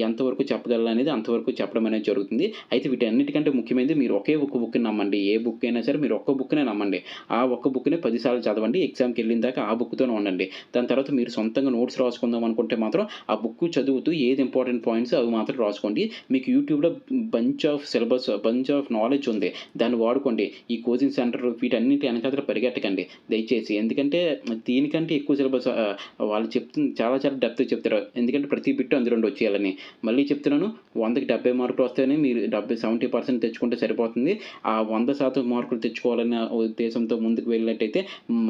ఎంతవరకు చెప్పగలను అనేది అంతవరకు చెప్పడం అనేది జరుగుతుంది. అయితే వీటన్నిటికంటే ముఖ్యమైనది మీరు ఒకే బుక్‌ని నమ్మండి. ఏ బుక్ అయినా సరే మీరు ఒక్క బుక్‌నే నమ్మండి. ఆ ఒక్క బుక్‌నే 10 సార్లు చదవండి. ఎగ్జామ్‌కెళ్ళిన దాకా ఆ బుక్‌తోనే ఉండండి. దాని తర్వాత మీరు సొంతంగా నోట్స్ రాసుకుందాం అనుకుంటే మాత్రం ఆ బుక్ చదువుతూ ఏది ఇంపార్టెంట్ పాయింట్స్ అవి మాత్రం రాసుకోండి. మీకు యూట్యూబ్‌లో బంచ్ ఆఫ్ నాలెడ్జ్ ఉంది. దాన్ని వాడుకోండి. ఈ కోచింగ్ సెంటర్ వీటన్నిటి వెనకాతల పరిగెట్టకండి దయచేసి. ఎందుకంటే దీనికంటే ఎక్కువ సిలబస్ వాళ్ళు చెప్తుంది చాలా డెప్త్‌గా చెప్తారు. ఎందుకంటే ప్రతి బిట్ అందులో నుండి వచ్చేయాలని. మళ్ళీ చెప్తున్నాను, 100కి 70 మార్కులు వస్తాయని మీరు 70% తెచ్చుకుంటే సరిపోతుంది. ఆ 100% మార్కులు తెచ్చుకోవాలన్న ఉద్దేశంతో ముందుకు వెళ్ళినట్టయితే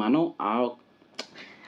మనం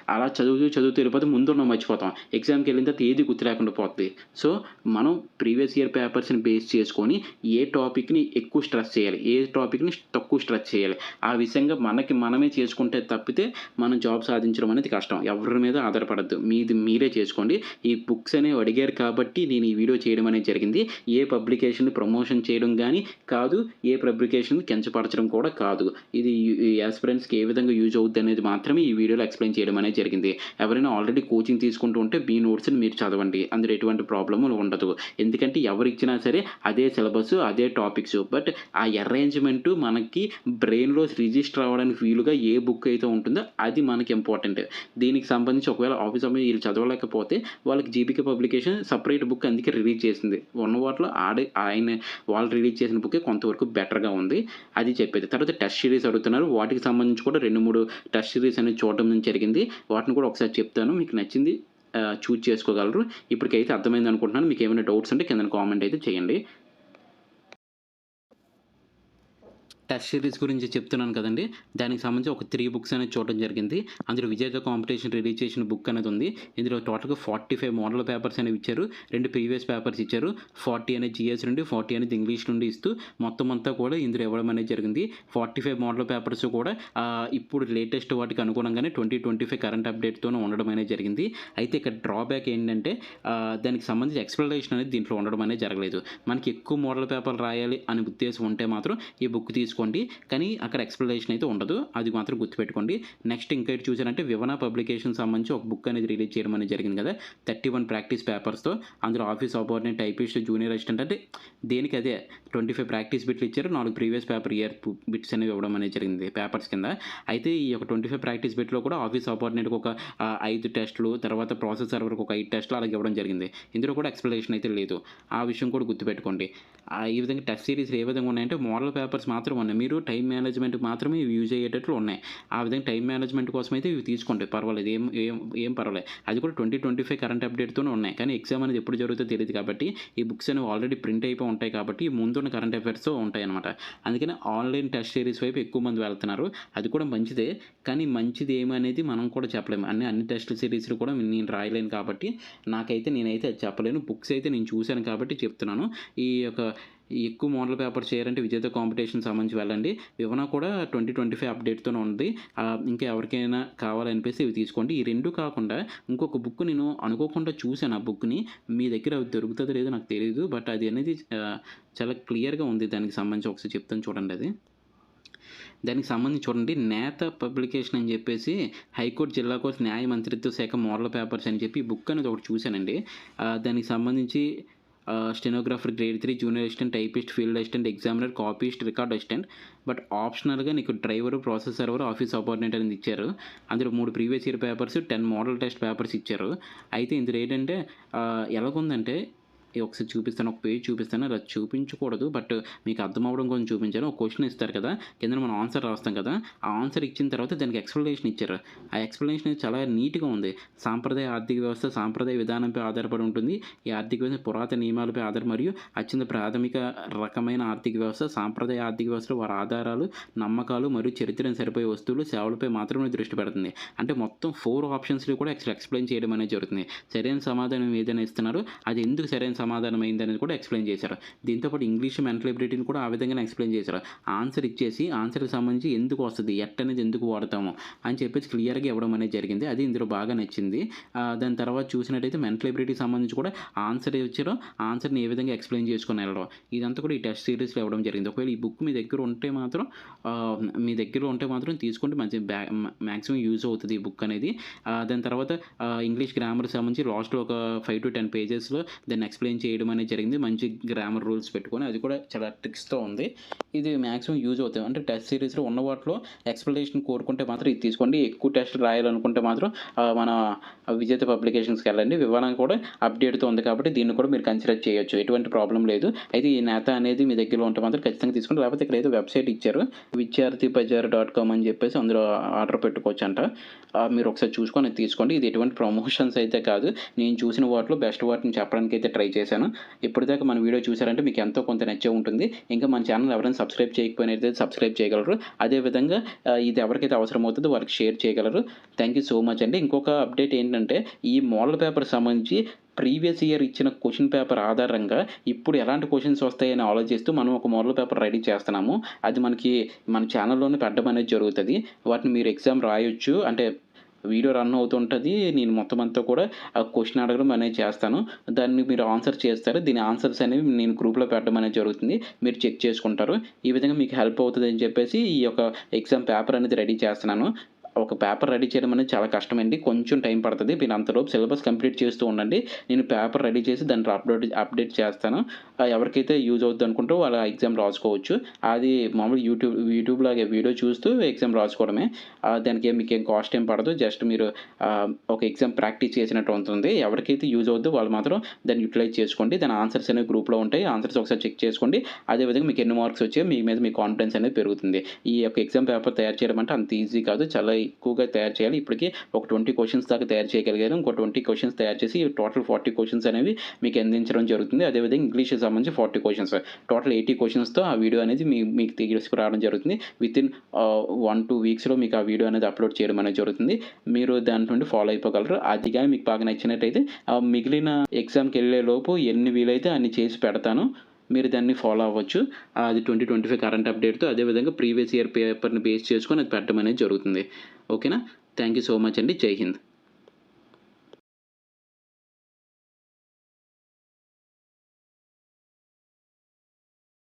అలా చదువుతూ వెళ్ళిపోతే ముందున్నవి మర్చిపోతాం. ఎగ్జామ్‌కెళ్ళిన తర్వాత ఏది గుర్తు లేకుండా పోద్ది. సో, మనం ప్రీవియస్ ఇయర్ పేపర్స్‌ని బేస్ చేసుకొని ఏ టాపిక్‌ని ఎక్కువ స్ట్రెస్ చేయాలి, ఏ టాపిక్‌ని తక్కువ స్ట్రెస్ చేయాలి. ఆ విషయంగా మనమే చేసుకుంటే తప్పితే మనం జాబ్ సాధించడం అనేది కష్టం. ఎవరి మీద ఆధారపడొద్దు. మీది మీరే చేసుకోండి. ఈ బుక్స్ అనేవి అడిగారు కాబట్టి నేను ఈ వీడియో చేయడం అనేది జరిగింది. ఏ పబ్లికేషన్‌ని ప్రమోషన్ చేయడం గాని కాదు. ఏ పబ్లికేషన్‌ని కించపరచడం కూడా కాదు. ఇది యాస్పిరెంట్స్‌కి ఏ విధంగా యూజ్ అవుద్ది అనేది మాత్రమే ఈ వీడియోలో ఎక్స్‌ప్లెయిన్ చేయడం అనేది జరిగింది. ఎవరైనా ఆల్రెడీ కోచింగ్ తీసుకుంటూ ఉంటే మీ నోట్స్‌ని మీరు చదవండి. అందులో ఎటువంటి ప్రాబ్లమ్ ఉండదు. ఎందుకంటే ఎవరిచ్చినా సరే అదే సిలబస్, అదే టాపిక్స్. బట్ ఆ అరేంజ్‌మెంట్ మనకి బ్రెయిన్‌లో రిజిస్టర్ అవ్వడానికి వీలుగా ఏ బుక్ అయితే ఉంటుందో అది మనకి ఇంపార్టెంట్. దీనికి సంబంధించి ఒకవేళ ఆఫీస్ అమ్మాయి వీళ్ళు చదవలేకపోతే వాళ్ళకి జీపీకే పబ్లికేషన్ సెపరేట్ బుక్ అందుకే రిలీజ్ చేసింది. ఉన్న వాటిలో వాళ్ళు రిలీజ్ చేసిన బుక్కే కొంతవరకు బెటర్‌గా ఉంది. అది చెప్పేది. తర్వాత టెస్ట్ సిరీస్ అడుగుతున్నారు. వాటికి సంబంధించి కూడా 2, 3 టెస్ట్ సిరీస్ అనేది చూడడం జరిగింది. వాటిని కూడా ఒకసారి చెప్తాను. మీకు నచ్చింది చూజ్ చేసుకోగలరు. ఇప్పటికైతే అర్థమైంది అనుకుంటున్నాను. మీకు ఏమైనా డౌట్స్ ఉంటే కిందన కామెంట్ అయితే చేయండి. టెస్ట్ సిరీస్ గురించి చెప్తున్నాను కదండీ! దానికి సంబంధించి ఒక 3 బుక్స్ అనేది చూడడం జరిగింది. అందులో విజేత కాంపిటీషన్ రిలీజ్ చేసిన బుక్ అనేది ఉంది. ఇందులో టోటల్‌గా 45 మోడల్ పేపర్స్ అనేవి ఇచ్చారు. 2 ప్రీవియస్ పేపర్స్ ఇచ్చారు. 40 అనేది జీఎస్ నుండి, 40 అనేది ఇంగ్లీష్ నుండి ఇస్తూ మొత్తం అంతా కూడా ఇందులో ఇవ్వడం అనేది జరిగింది. 45 మోడల్ పేపర్స్ కూడా ఇప్పుడు లేటెస్ట్ వాటికి అనుగుణంగానే 2025 కరెంట్ అప్డేట్‌తోనే ఉండడం అనేది జరిగింది. అయితే ఇక్కడ డ్రాబ్యాక్ ఏంటంటే దానికి సంబంధించి ఎక్స్‌ప్లనేషన్ అనేది దీంట్లో ఉండడం అనేది జరగలేదు. మనకి ఎక్కువ మోడల్ పేపర్లు రాయాలి అనే ఉద్దేశం ఉంటే మాత్రం ఈ బుక్ తీసుకోండి. కానీ అక్కడ ఎక్స్‌ప్లనేషన్ అయితే ఉండదు. అది మాత్రం గుర్తుపెట్టుకోండి. నెక్స్ట్ ఇంకా ఇటు చూసారంటే వివనా పబ్లికేషన్ సంబంధించి ఒక బుక్ అనేది రిలీజ్ చేయడం అనేది జరిగింది కదా! 31 ప్రాక్టీస్ పేపర్స్‌తో అందులో office subordinate, typist, junior assistant అంటే దేనికి అదే 25 ప్రాక్టీస్ బిట్లు ఇచ్చారు. 4 ప్రీవియస్ పేపర్ ఇయర్ బిట్స్ అనేవి ఇవ్వడం అనేది జరిగింది పేపర్స్ కింద. అయితే ఈ యొక్క 25 ప్రాక్టీస్ బిట్‌లో కూడా ఆఫీస్ సబార్డినేట్‌కి ఒక 5 టెస్టులు, తర్వాత ప్రాసెస్ సర్వర్‌కి ఒక 5 టెస్టులు అలాగే ఇవ్వడం జరిగింది. ఇందులో కూడా ఎక్స్‌ప్లనేషన్ అయితే లేదు. ఆ విషయం కూడా గుర్తుపెట్టుకోండి. ఈ విధంగా టెస్ట్ సిరీస్‌లు ఏ విధంగా ఉన్నాయంటే మోడల్ పేపర్స్ మాత్రం ఉన్నాయి. మీరు టైమ్ మేనేజ్మెంట్‌కి మాత్రమే ఇవి యూజ్ అయ్యేటట్లు ఉన్నాయి. ఆ విధంగా టైమ్ మేనేజ్మెంట్ కోసం అయితే ఇవి తీసుకోండి. పర్వాలేదు. ఏం పర్వాలేదు. అది కూడా 2025 కరెంట్ అప్డేట్‌తోనే ఉన్నాయి. కానీ ఎగ్జామ్ అనేది ఎప్పుడు జరుగుతుందో తెలీదు కాబట్టి ఈ బుక్స్ అనేవి ఆల్రెడీ ప్రింట్ అయిపోయి ఉంటాయి కాబట్టి ముందున్న కరెంట్ అఫైర్స్‌తో ఉంటాయన్నమాట. అందుకని ఆన్‌లైన్ టెస్ట్ సిరీస్ వైపు ఎక్కువ మంది వెళ్తున్నారు. అది కూడా మంచిదే. కానీ మంచిది ఏమనేది మనం కూడా చెప్పలేము. అన్ని టెస్ట్ సిరీస్‌లు కూడా నేను రాయలేను కాబట్టి నేనైతే అది చెప్పలేను. బుక్స్ అయితే నేను చూశాను కాబట్టి చెప్తున్నాను. ఈ యొక్క ఎక్కువ మోడల్ పేపర్స్ చేయాలంటే విజేత కాంపిటీషన్ సంబంధించి వెళ్ళండి. వివనా కూడా 2025 అప్డేట్‌తోనే ఉంది. ఇంకా ఎవరికైనా కావాలనిపిస్తే ఇవి తీసుకోండి. ఈ 2 కాకుండా ఇంకొక బుక్ నేను అనుకోకుండా చూశాను. ఆ బుక్‌ని మీ దగ్గర అది దొరుకుతుందో లేదో నాకు తెలీదు. బట్ అది అనేది చాలా క్లియర్‌గా ఉంది. దానికి సంబంధించి ఒకసారి చెప్తాను చూడండి అది. దానికి సంబంధించి చూడండి నేత పబ్లికేషన్ అని చెప్పేసి హైకోర్టు జిల్లా కోర్టు న్యాయ మంత్రిత్వ శాఖ మోడల్ పేపర్స్ అని చెప్పి ఈ బుక్ అనేది ఒకటి చూశానండి. దానికి సంబంధించి stenographer grade 3, junior assistant, typist, field assistant, examiner, copyist, record assistant. But ఆప్షనల్గా నీకు driver, process server, office subordinate అనేది ఇచ్చారు. అందులో 3 previous year papers, 10 model test papers ఇచ్చారు. అయితే ఇందులో ఏంటంటే ఎలాగుందంటే ఒకసారి చూపిస్తాను, ఒక పేజ్ చూపిస్తాను. అలా చూపించకూడదు, బట్ మీకు అర్థం అవ్వడం కోసం చూపించాను. ఒక క్వశ్చన్ ఇస్తారు కదా, కింద మనం ఆన్సర్ రాస్తాం కదా, ఆ ఆన్సర్ ఇచ్చిన తర్వాత దానికి ఎక్స్ప్లెనేషన్ ఇచ్చారు. ఆ ఎక్స్ప్లెనేషన్ చాలా నీట్గా ఉంది. సాంప్రదాయ ఆర్థిక వ్యవస్థ సాంప్రదాయ విధానంపై ఆధారపడి ఉంటుంది. ఈ ఆర్థిక వ్యవస్థ పురాతన నియమాలపై ఆధార మరియు అత్యంత ప్రాథమిక రకమైన ఆర్థిక వ్యవస్థ. సాంప్రదాయ ఆర్థిక వ్యవస్థలో వారి ఆధారాలు, నమ్మకాలు మరియు చరిత్రను సరిపోయే వస్తువులు, సేవలపై మాత్రమే దృష్టి పెడుతుంది. అంటే మొత్తం 4 ఆప్షన్స్లో కూడా ఎక్స్ప్లెయిన్ చేయడం అనేది జరుగుతుంది. సరైన సమాధానం ఏదైనా ఇస్తున్నారు, అది ఎందుకు సరైన సమాధానం అయిందనేది కూడా ఎక్స్ప్లెయిన్ చేశారు. దీంతోపాటు ఇంగ్లీష్ మెంటల్ ఎబిలిటీని కూడా ఆ విధంగానే ఎక్స్ప్లెయిన్ చేశారు. ఆన్సర్ ఇచ్చేసి ఆన్సర్కి సంబంధించి ఎందుకు వస్తుంది, అనేది ఎందుకు వాడతాము అని చెప్పేసి క్లియర్గా ఇవ్వడం అనేది జరిగింది. అది ఇందులో బాగా నచ్చింది. దాని తర్వాత చూసినట్టయితే మెంటల్ ఎబిలిటీకి సంబంధించి కూడా ఆన్సర్ ఇచ్చారో ఆన్సర్ని ఏ విధంగా ఎక్స్ప్లెయిన్ చేసుకుని వెళ్ళడం, ఇదంతా కూడా ఈ టెస్ట్ సిరీస్లో ఇవ్వడం జరిగింది. ఒకవేళ ఈ బుక్ మీ దగ్గర ఉంటే మాత్రం తీసుకుంటే మంచి మ్యాక్సిమం యూజ్ అవుతుంది ఈ బుక్ అనేది. దాని తర్వాత ఇంగ్లీష్ గ్రామర్కి సంబంధించి లాస్ట్లో ఒక 5 to 10 పేజెస్లో దాన్ని ఎక్స్ప్లెయిన్ చేయడం అనేది జరిగింది. మంచి గ్రామర్ రూల్స్ పెట్టుకొని, అది కూడా చాలా ట్రిక్స్తో ఉంది. ఇది మ్యాక్సిమం యూజ్ అవుతుంది. అంటే టెస్ట్ సిరీస్లో ఉన్న వాటిలో ఎక్స్ప్లెనేషన్ కోరుకుంటే మాత్రం ఇది తీసుకోండి. ఎక్కువ టెస్ట్ రాయాలనుకుంటే మాత్రం మన విజేత పబ్లికేషన్స్కి వెళ్ళండి. వివరణ కూడా అప్డేట్తో ఉంది కాబట్టి దీన్ని కూడా మీరు కన్సిడర్ చేయొచ్చు, ఎటువంటి ప్రాబ్లం లేదు. అయితే ఈ నేత అనేది మీ దగ్గరలో ఉంటే మాత్రం ఖచ్చితంగా తీసుకోండి. లేకపోతే ఇక్కడ ఏదో వెబ్సైట్ ఇచ్చారు, vidyarthibazar.com అని చెప్పేసి, అందులో ఆర్డర్ పెట్టుకోవచ్చు అంట. మీరు ఒకసారి చూసుకొని తీసుకోండి. ఇది ఎటువంటి ప్రమోషన్స్ అయితే కాదు, నేను చూసిన వాటిలో బెస్ట్ వాటిని చెప్పడానికి అయితే ట్రై చేశాను. ఇప్పటిదాకా మన వీడియో చూసారంటే మీకు ఎంతో కొంత నచ్చే ఉంటుంది. ఇంకా మన ఛానల్ ఎవరైనా సబ్స్క్రైబ్ చేయకపోయినైతే సబ్స్క్రైబ్ చేయగలరు. అదేవిధంగా ఇది ఎవరికైతే అవసరం అవుతుందో వారికి షేర్ చేయగలరు. థ్యాంక్ యూ సో మచ్ అండి. ఇంకొక అప్డేట్ ఏంటంటే, ఈ మోడల్ పేపర్ సంబంధించి ప్రీవియస్ ఇయర్ ఇచ్చిన క్వశ్చన్ పేపర్ ఆధారంగా ఇప్పుడు ఎలాంటి క్వశ్చన్స్ వస్తాయని ఆలోచిస్తూ మనం ఒక మోడల్ పేపర్ రెడీ చేస్తున్నాము. అది మనకి మన ఛానల్లోనే పెట్టడం అనేది జరుగుతుంది. వాటిని మీరు ఎగ్జామ్ రాయొచ్చు. అంటే వీడియో రన్ అవుతుంటుంది, నేను మొత్తం అంతా కూడా ఆ క్వశ్చన్ అడగడం అనేది చేస్తాను. దాన్ని మీరు ఆన్సర్ చేస్తారు. దీని ఆన్సర్స్ అనేవి నేను గ్రూప్లో పెట్టడం అనేది జరుగుతుంది. మీరు చెక్ చేసుకుంటారు. ఈ విధంగా మీకు హెల్ప్ అవుతుంది అని చెప్పేసి ఈ యొక్క ఎగ్జామ్ పేపర్ అనేది రెడీ చేస్తున్నాను. ఒక పేపర్ రెడీ చేయడం అనేది చాలా కష్టమండి, కొంచెం టైం పడుతుంది. మీరు అంతలోపు సిలబస్ కంప్లీట్ చేస్తూ ఉండండి. నేను పేపర్ రెడీ చేసి దాన్ని అప్డేట్ చేస్తాను. ఎవరికైతే యూజ్ అవుతుంది అనుకుంటారో వాళ్ళ ఎగ్జామ్ రాసుకోవచ్చు. అది మామూలు యూట్యూబ్ లాగే వీడియో చూస్తూ ఎగ్జామ్ రాసుకోవడమే. దానికి మీకు ఏం కాస్ట్ ఏం పడదు. జస్ట్ మీరు ఒక ఎగ్జామ్ ప్రాక్టీస్ చేసినట్టు ఉంటుంది. ఎవరికైతే యూజ్ అవుతుందో వాళ్ళు మాత్రం దాన్ని యూటిలైజ్ చేసుకోండి. దాని ఆన్సర్స్ అనేవి గ్రూప్లో ఉంటాయి. ఆన్సర్స్ ఒకసారి చెక్ చేసుకోండి. అదేవిధంగా మీకు ఎన్ని మార్క్స్ వచ్చాయో మీ మీద మీ కాన్ఫిడెన్స్ అనేది పెరుగుతుంది. ఈ యొక్క ఎగ్జామ్ పేపర్ తయారు చేయడం అంటే అంత ఈజీ కాదు, చాలా ఎక్కువగా తయారు చేయాలి. ఇప్పటికీ ఒక 20 క్వశ్చన్స్ దాకా తయారు చేయగలిగాను. ఇంకో 20 క్వశ్చన్స్ తయారు చేసి టోటల్ 40 క్వశ్చన్స్ అనేవి మీకు అందించడం జరుగుతుంది. అదేవిధంగా ఇంగ్లీష్కి సంబంధించి 40 క్వశ్చన్స్, టోటల్ 80 క్వశ్చన్స్తో ఆ వీడియో అనేది మీకు తీసుకురావడం జరుగుతుంది. వితిన్ 1-2 వీక్స్లో మీకు ఆ వీడియో అనేది అప్లోడ్ చేయడం అనేది జరుగుతుంది. మీరు దాని నుండి ఫాలో అయిపోగలరు. అది కానీ మీకు బాగా నచ్చినట్టయితే మిగిలిన ఎగ్జామ్కి వెళ్ళే లోపు ఎన్ని వీలైతే అన్ని చేసి పెడతాను. మీరు దాన్ని ఫాలో అవ్వచ్చు. అది 2025 కరెంట్ అప్డేట్తో, అదేవిధంగా ప్రీవియస్ ఇయర్ పేపర్ని బేస్ చేసుకొని అది పెట్టడం అనేది జరుగుతుంది. ఓకేనా? థ్యాంక్ యూ సో మచ్ అండి. జై హింద్.